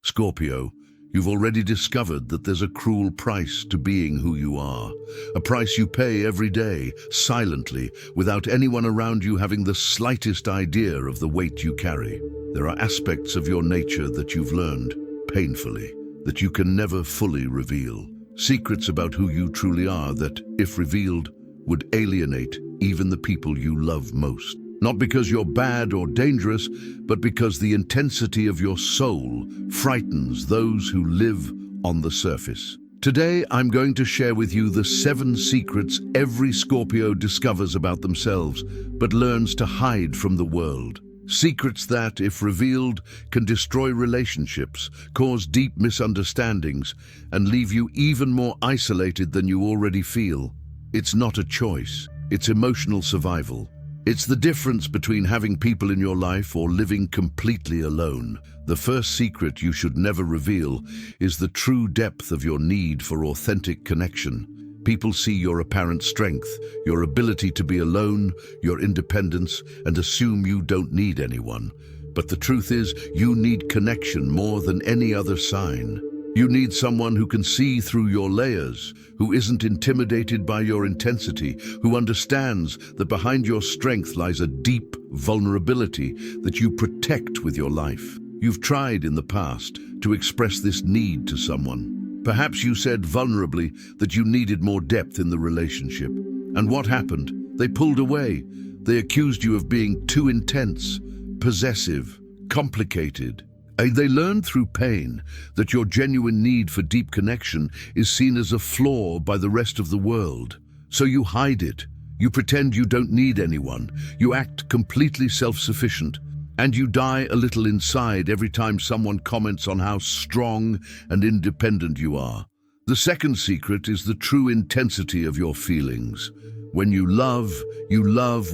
Scorpio, you've already discovered that there's a cruel price to being who you are. A price you pay every day, silently, without anyone around you having the slightest idea of the weight you carry. There are aspects of your nature that you've learned, painfully, that you can never fully reveal. Secrets about who you truly are that, if revealed, would alienate even the people you love most. Not because you're bad or dangerous, but because the intensity of your soul frightens those who live on the surface. Today, I'm going to share with you the 7 secrets every Scorpio discovers about themselves, but learns to hide from the world. Secrets that, if revealed, can destroy relationships, cause deep misunderstandings, and leave you even more isolated than you already feel. It's not a choice, it's emotional survival. It's the difference between having people in your life or living completely alone. The first secret you should never reveal is the true depth of your need for authentic connection. People see your apparent strength, your ability to be alone, your independence, and assume you don't need anyone. But the truth is, you need connection more than any other sign. You need someone who can see through your layers, who isn't intimidated by your intensity, who understands that behind your strength lies a deep vulnerability that you protect with your life. You've tried in the past to express this need to someone. Perhaps you said vulnerably that you needed more depth in the relationship. And what happened? They pulled away. They accused you of being too intense, possessive, complicated. And they learned through pain that your genuine need for deep connection is seen as a flaw by the rest of the world. So you hide it. You pretend you don't need anyone. You act completely self-sufficient. And you die a little inside every time someone comments on how strong and independent you are. The second secret is the true intensity of your feelings. When you love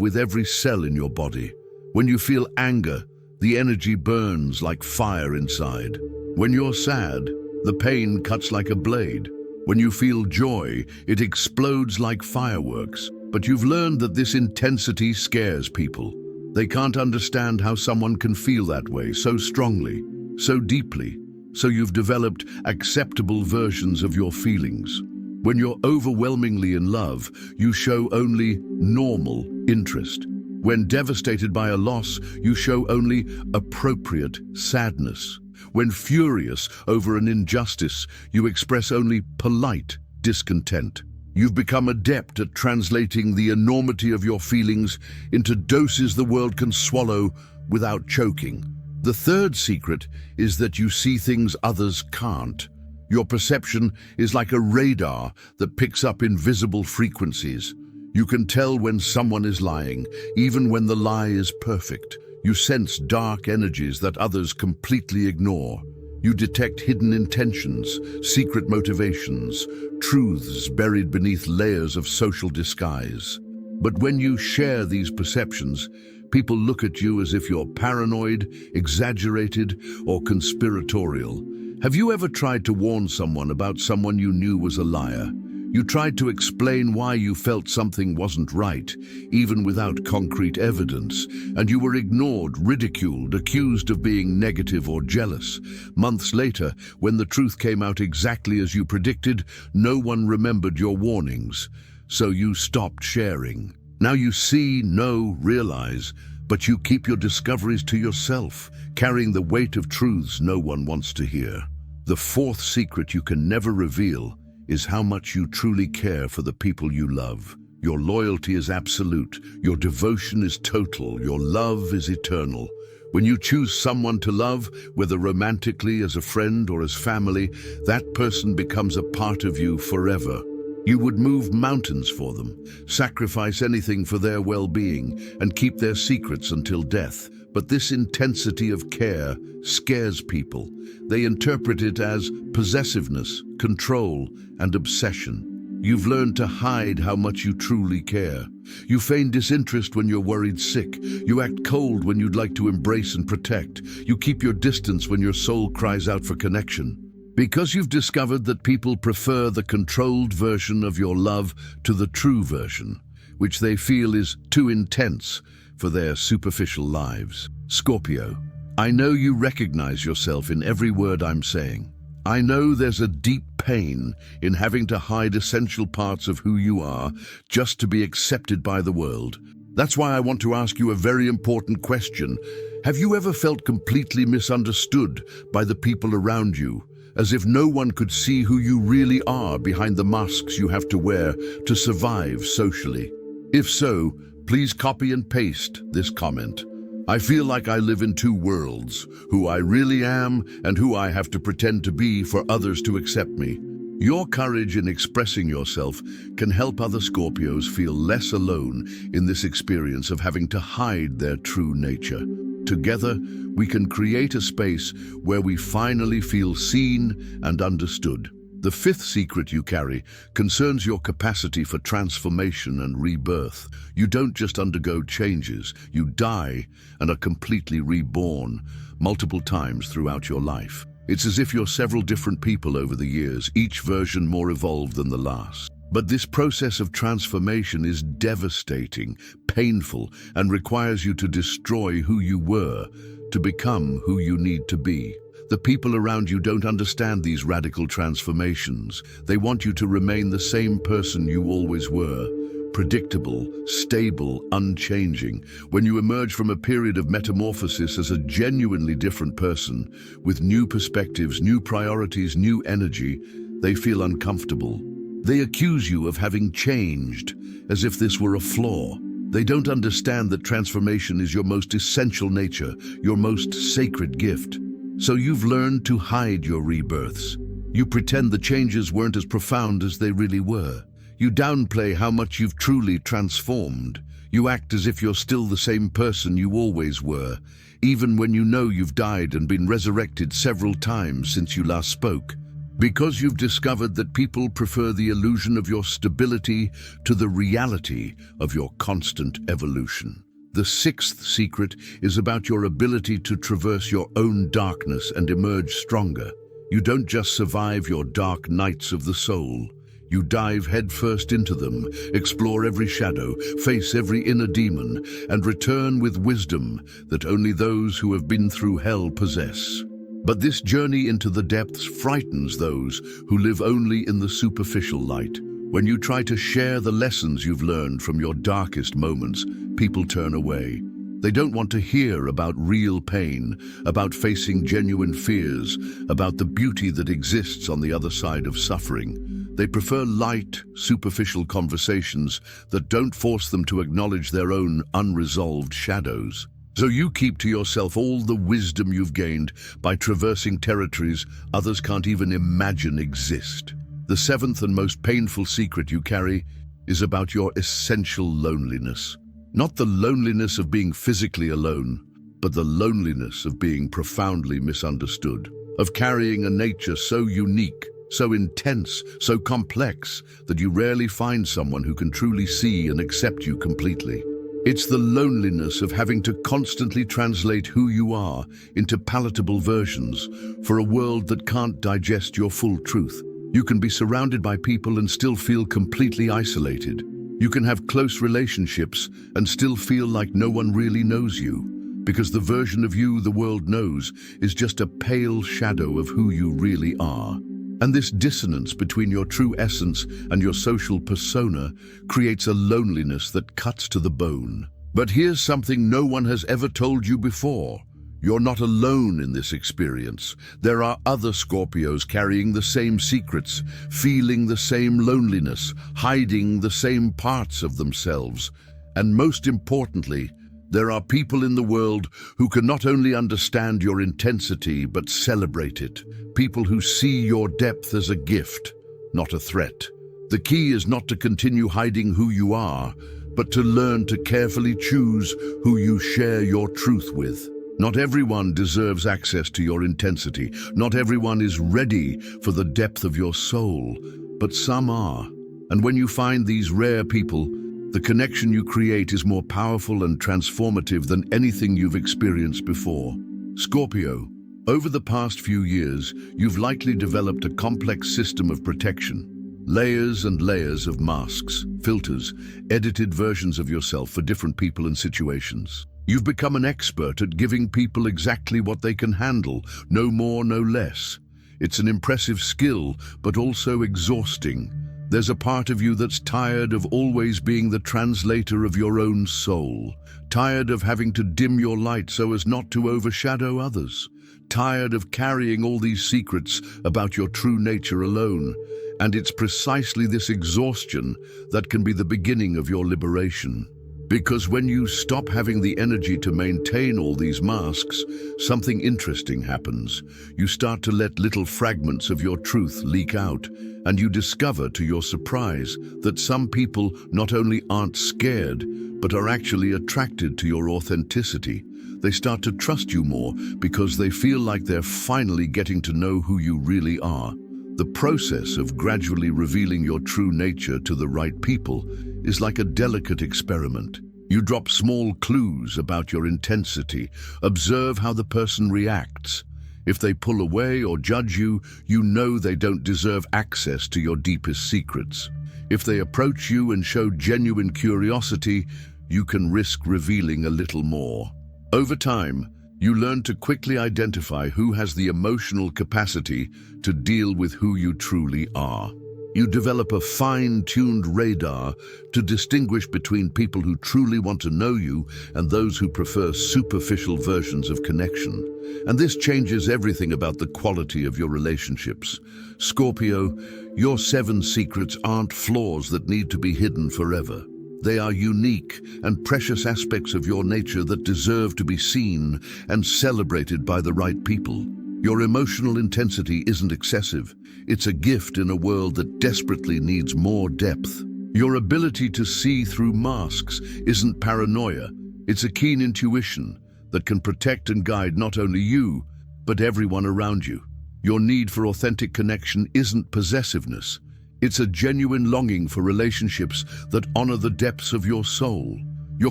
with every cell in your body. When you feel anger, the energy burns like fire inside. When you're sad, the pain cuts like a blade. When you feel joy, it explodes like fireworks. But you've learned that this intensity scares people. They can't understand how someone can feel that way so strongly, so deeply. So you've developed acceptable versions of your feelings. When you're overwhelmingly in love, you show only normal interest. When devastated by a loss, you show only appropriate sadness. When furious over an injustice, you express only polite discontent. You've become adept at translating the enormity of your feelings into doses the world can swallow without choking. The third secret is that you see things others can't. Your perception is like a radar that picks up invisible frequencies. You can tell when someone is lying, even when the lie is perfect. You sense dark energies that others completely ignore. You detect hidden intentions, secret motivations, truths buried beneath layers of social disguise. But when you share these perceptions, people look at you as if you're paranoid, exaggerated, or conspiratorial. Have you ever tried to warn someone about someone you knew was a liar? You tried to explain why you felt something wasn't right, even without concrete evidence, and you were ignored, ridiculed, accused of being negative or jealous. Months later, when the truth came out exactly as you predicted, no one remembered your warnings, so you stopped sharing. Now you see, know, realize, but you keep your discoveries to yourself, carrying the weight of truths no one wants to hear. The fourth secret you can never reveal is how much you truly care for the people you love. Your loyalty is absolute, your devotion is total, your love is eternal. When you choose someone to love, whether romantically, as a friend, or as family, that person becomes a part of you forever. You would move mountains for them, sacrifice anything for their well-being, and keep their secrets until death. But this intensity of care scares people. They interpret it as possessiveness, control, and obsession. You've learned to hide how much you truly care. You feign disinterest when you're worried sick. You act cold when you'd like to embrace and protect. You keep your distance when your soul cries out for connection. Because you've discovered that people prefer the controlled version of your love to the true version, which they feel is too intense for their superficial lives. Scorpio, I know you recognize yourself in every word I'm saying. I know there's a deep pain in having to hide essential parts of who you are just to be accepted by the world. That's why I want to ask you a very important question. Have you ever felt completely misunderstood by the people around you, as if no one could see who you really are behind the masks you have to wear to survive socially? If so, please copy and paste this comment. I feel like I live in two worlds, who I really am and who I have to pretend to be for others to accept me. Your courage in expressing yourself can help other Scorpios feel less alone in this experience of having to hide their true nature. Together, we can create a space where we finally feel seen and understood. The fifth secret you carry concerns your capacity for transformation and rebirth. You don't just undergo changes, you die and are completely reborn multiple times throughout your life. It's as if you're several different people over the years, each version more evolved than the last. But this process of transformation is devastating, painful, and requires you to destroy who you were to become who you need to be. The people around you don't understand these radical transformations. They want you to remain the same person you always were, predictable, stable, unchanging. When you emerge from a period of metamorphosis as a genuinely different person, with new perspectives, new priorities, new energy, they feel uncomfortable. They accuse you of having changed, as if this were a flaw. They don't understand that transformation is your most essential nature, your most sacred gift. So you've learned to hide your rebirths. You pretend the changes weren't as profound as they really were. You downplay how much you've truly transformed. You act as if you're still the same person you always were, even when you know you've died and been resurrected several times since you last spoke. Because you've discovered that people prefer the illusion of your stability to the reality of your constant evolution. The sixth secret is about your ability to traverse your own darkness and emerge stronger. You don't just survive your dark nights of the soul. You dive headfirst into them, explore every shadow, face every inner demon, and return with wisdom that only those who have been through hell possess. But this journey into the depths frightens those who live only in the superficial light. When you try to share the lessons you've learned from your darkest moments, people turn away. They don't want to hear about real pain, about facing genuine fears, about the beauty that exists on the other side of suffering. They prefer light, superficial conversations that don't force them to acknowledge their own unresolved shadows. So you keep to yourself all the wisdom you've gained by traversing territories others can't even imagine exist. The seventh and most painful secret you carry is about your essential loneliness. Not the loneliness of being physically alone, but the loneliness of being profoundly misunderstood, of carrying a nature so unique, so intense, so complex that you rarely find someone who can truly see and accept you completely. It's the loneliness of having to constantly translate who you are into palatable versions for a world that can't digest your full truth. You can be surrounded by people and still feel completely isolated. You can have close relationships and still feel like no one really knows you, because the version of you the world knows is just a pale shadow of who you really are. And this dissonance between your true essence and your social persona creates a loneliness that cuts to the bone. But here's something no one has ever told you before. You're not alone in this experience. There are other Scorpios carrying the same secrets, feeling the same loneliness, hiding the same parts of themselves. And most importantly, there are people in the world who can not only understand your intensity but celebrate it. People who see your depth as a gift, not a threat. The key is not to continue hiding who you are, but to learn to carefully choose who you share your truth with. Not everyone deserves access to your intensity. Not everyone is ready for the depth of your soul, but some are. And when you find these rare people, the connection you create is more powerful and transformative than anything you've experienced before. Scorpio, over the past few years, you've likely developed a complex system of protection. Layers and layers of masks, filters, edited versions of yourself for different people and situations. You've become an expert at giving people exactly what they can handle, no more, no less. It's an impressive skill, but also exhausting. There's a part of you that's tired of always being the translator of your own soul, tired of having to dim your light so as not to overshadow others, tired of carrying all these secrets about your true nature alone. And it's precisely this exhaustion that can be the beginning of your liberation. Because when you stop having the energy to maintain all these masks, something interesting happens. You start to let little fragments of your truth leak out, and you discover, to your surprise, that some people not only aren't scared, but are actually attracted to your authenticity. They start to trust you more because they feel like they're finally getting to know who you really are. The process of gradually revealing your true nature to the right people is like a delicate experiment. You drop small clues about your intensity, observe how the person reacts. If they pull away or judge you, you know they don't deserve access to your deepest secrets. If they approach you and show genuine curiosity, you can risk revealing a little more. Over time, you learn to quickly identify who has the emotional capacity to deal with who you truly are. You develop a fine-tuned radar to distinguish between people who truly want to know you and those who prefer superficial versions of connection. And this changes everything about the quality of your relationships. Scorpio, your 7 secrets aren't flaws that need to be hidden forever. They are unique and precious aspects of your nature that deserve to be seen and celebrated by the right people. Your emotional intensity isn't excessive. It's a gift in a world that desperately needs more depth. Your ability to see through masks isn't paranoia. It's a keen intuition that can protect and guide not only you, but everyone around you. Your need for authentic connection isn't possessiveness. It's a genuine longing for relationships that honor the depths of your soul. Your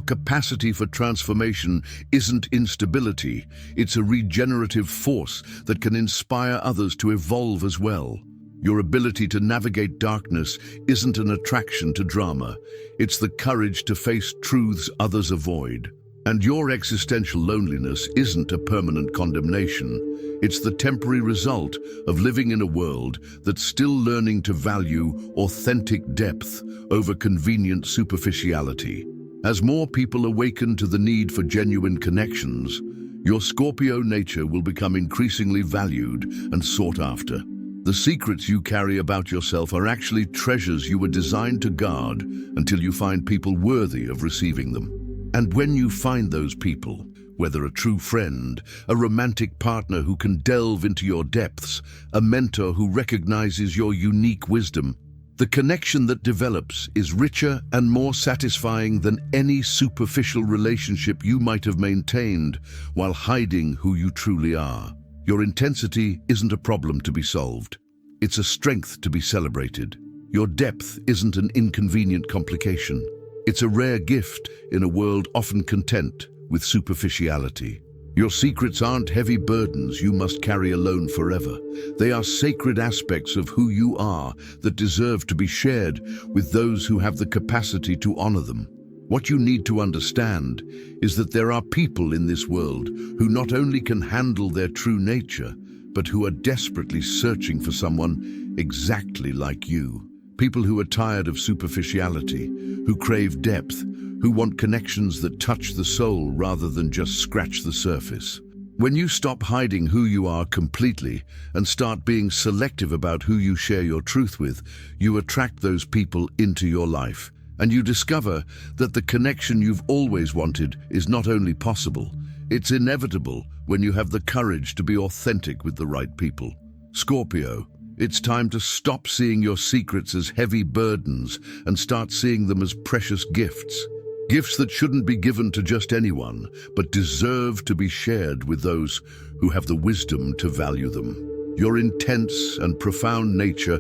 capacity for transformation isn't instability. It's a regenerative force that can inspire others to evolve as well. Your ability to navigate darkness isn't an attraction to drama. It's the courage to face truths others avoid. And your existential loneliness isn't a permanent condemnation. It's the temporary result of living in a world that's still learning to value authentic depth over convenient superficiality. As more people awaken to the need for genuine connections, your Scorpio nature will become increasingly valued and sought after. The secrets you carry about yourself are actually treasures you were designed to guard until you find people worthy of receiving them. And when you find those people, whether a true friend, a romantic partner who can delve into your depths, a mentor who recognizes your unique wisdom, the connection that develops is richer and more satisfying than any superficial relationship you might have maintained while hiding who you truly are. Your intensity isn't a problem to be solved. It's a strength to be celebrated. Your depth isn't an inconvenient complication. It's a rare gift in a world often content with superficiality. Your secrets aren't heavy burdens you must carry alone forever. They are sacred aspects of who you are that deserve to be shared with those who have the capacity to honor them. What you need to understand is that there are people in this world who not only can handle their true nature, but who are desperately searching for someone exactly like you. People who are tired of superficiality, who crave depth, who want connections that touch the soul rather than just scratch the surface. When you stop hiding who you are completely and start being selective about who you share your truth with, you attract those people into your life, and you discover that the connection you've always wanted is not only possible, it's inevitable when you have the courage to be authentic with the right people. Scorpio, it's time to stop seeing your secrets as heavy burdens and start seeing them as precious gifts. Gifts that shouldn't be given to just anyone, but deserve to be shared with those who have the wisdom to value them. Your intense and profound nature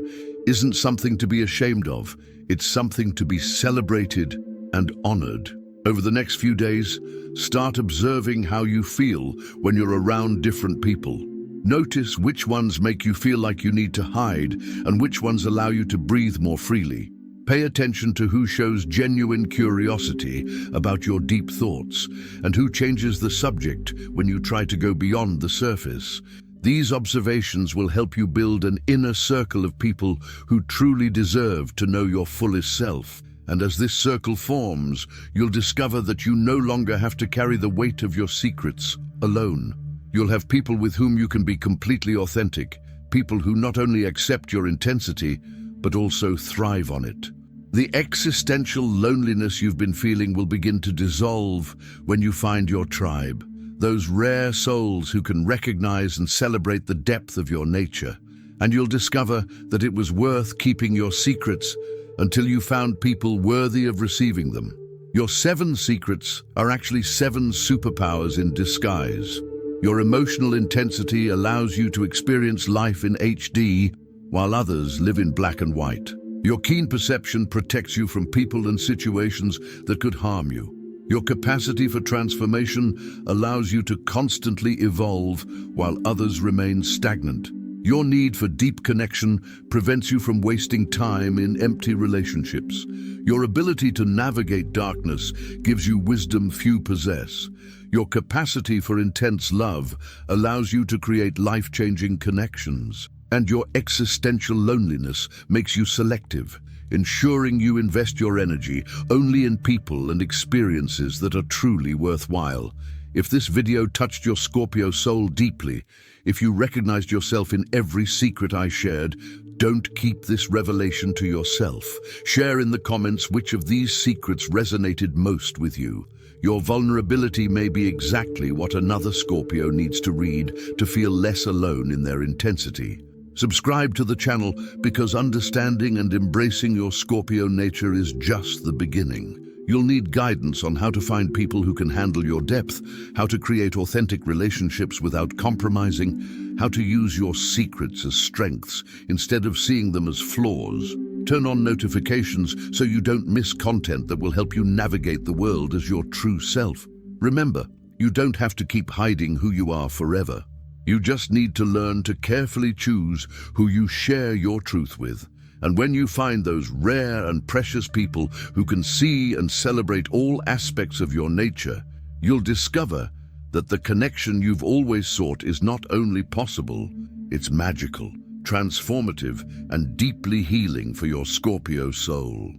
isn't something to be ashamed of. It's something to be celebrated and honored. Over the next few days, start observing how you feel when you're around different people. Notice which ones make you feel like you need to hide and which ones allow you to breathe more freely. Pay attention to who shows genuine curiosity about your deep thoughts and who changes the subject when you try to go beyond the surface. These observations will help you build an inner circle of people who truly deserve to know your fullest self. And as this circle forms, you'll discover that you no longer have to carry the weight of your secrets alone. You'll have people with whom you can be completely authentic, people who not only accept your intensity, but also thrive on it. The existential loneliness you've been feeling will begin to dissolve when you find your tribe, those rare souls who can recognize and celebrate the depth of your nature. And you'll discover that it was worth keeping your secrets until you found people worthy of receiving them. Your 7 secrets are actually 7 superpowers in disguise. Your emotional intensity allows you to experience life in HD, while others live in black and white. Your keen perception protects you from people and situations that could harm you. Your capacity for transformation allows you to constantly evolve while others remain stagnant. Your need for deep connection prevents you from wasting time in empty relationships. Your ability to navigate darkness gives you wisdom few possess. Your capacity for intense love allows you to create life-changing connections. And your existential loneliness makes you selective, ensuring you invest your energy only in people and experiences that are truly worthwhile. If this video touched your Scorpio soul deeply, if you recognized yourself in every secret I shared, don't keep this revelation to yourself. Share in the comments which of these secrets resonated most with you. Your vulnerability may be exactly what another Scorpio needs to read to feel less alone in their intensity. Subscribe to the channel because understanding and embracing your Scorpio nature is just the beginning. You'll need guidance on how to find people who can handle your depth, how to create authentic relationships without compromising, how to use your secrets as strengths instead of seeing them as flaws. Turn on notifications so you don't miss content that will help you navigate the world as your true self. Remember, you don't have to keep hiding who you are forever. You just need to learn to carefully choose who you share your truth with. And when you find those rare and precious people who can see and celebrate all aspects of your nature, you'll discover that the connection you've always sought is not only possible, it's magical, transformative, and deeply healing for your Scorpio soul.